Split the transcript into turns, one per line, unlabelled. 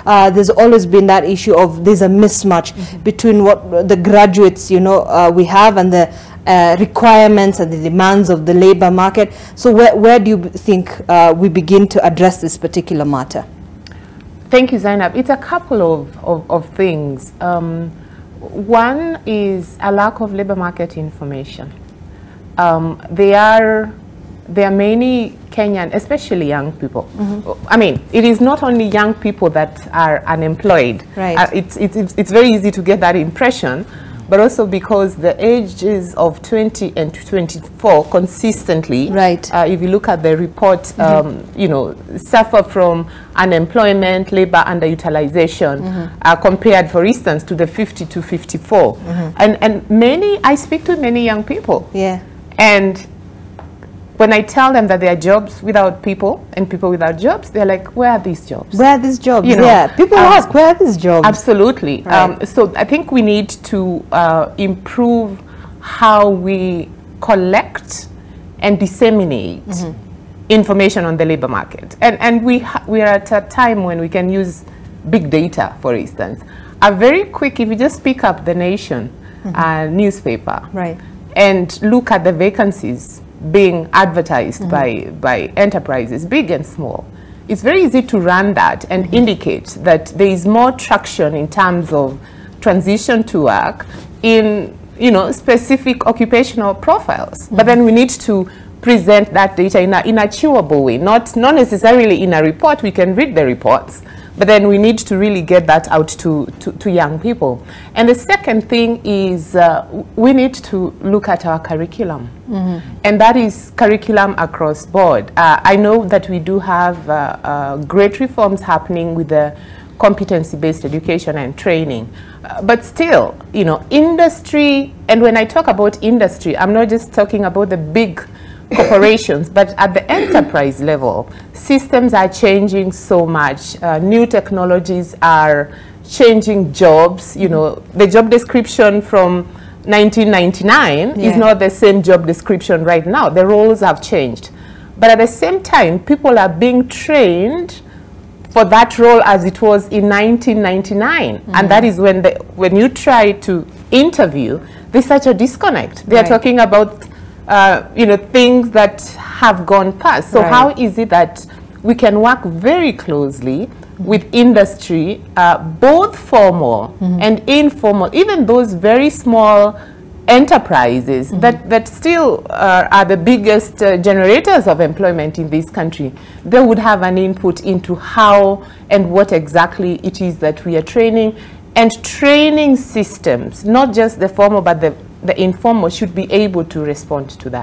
there's always been that issue of there's a mismatch between what the graduates, you know, we have and the requirements and the demands of the labor market. So where do you think we begin to address this particular matter?
Thank you, Zainab. It's a couple of things. One is a lack of labor market information. There are many Kenyan, especially young people. I mean, it is not only young people that are unemployed.
Right.
It's very easy to get that impression, but also because the ages of 20 and 24 consistently,
right.
If you look at the report, you know, suffer from unemployment, labor underutilization, compared, for instance, to the 50 to 54. And I speak to many young people.
Yeah.
And when I tell them that there are jobs without people and people without jobs, they're like, where are these jobs?
Where are these jobs?
You know,
yeah, people ask, where are these jobs?
Absolutely.
Right.
So I think we need to improve how we collect and disseminate information on the labor market. And we are at a time when we can use big data, for instance. A very quick, if you just pick up the Nation newspaper,
right,
and look at the vacancies being advertised by enterprises, big and small, it's very easy to run that and indicate that there is more traction in terms of transition to work in, you know, specific occupational profiles. But then we need to present that data in an achievable way, not necessarily in a report. We can read the reports, but then we need to really get that out to young people. And the second thing is we need to look at our curriculum. And that is curriculum across board. I know that we do have great reforms happening with the competency-based education and training. But still, you know, industry, and when I talk about industry, I'm not just talking about the big corporations, but at the enterprise level, systems are changing so much. New technologies are changing jobs. You know, the job description from 1999 is not the same job description right now. The roles have changed. But at the same time, people are being trained for that role as it was in 1999. And that is when you try to interview, there's such a disconnect. They are talking about you know, things that have gone past. So how is it that we can work very closely with industry, both formal and informal, even those very small enterprises that still are the biggest generators of employment in this country? They would have an input into how and what exactly it is that we are training, and training systems, not just the formal but the informal, should be able to respond to that.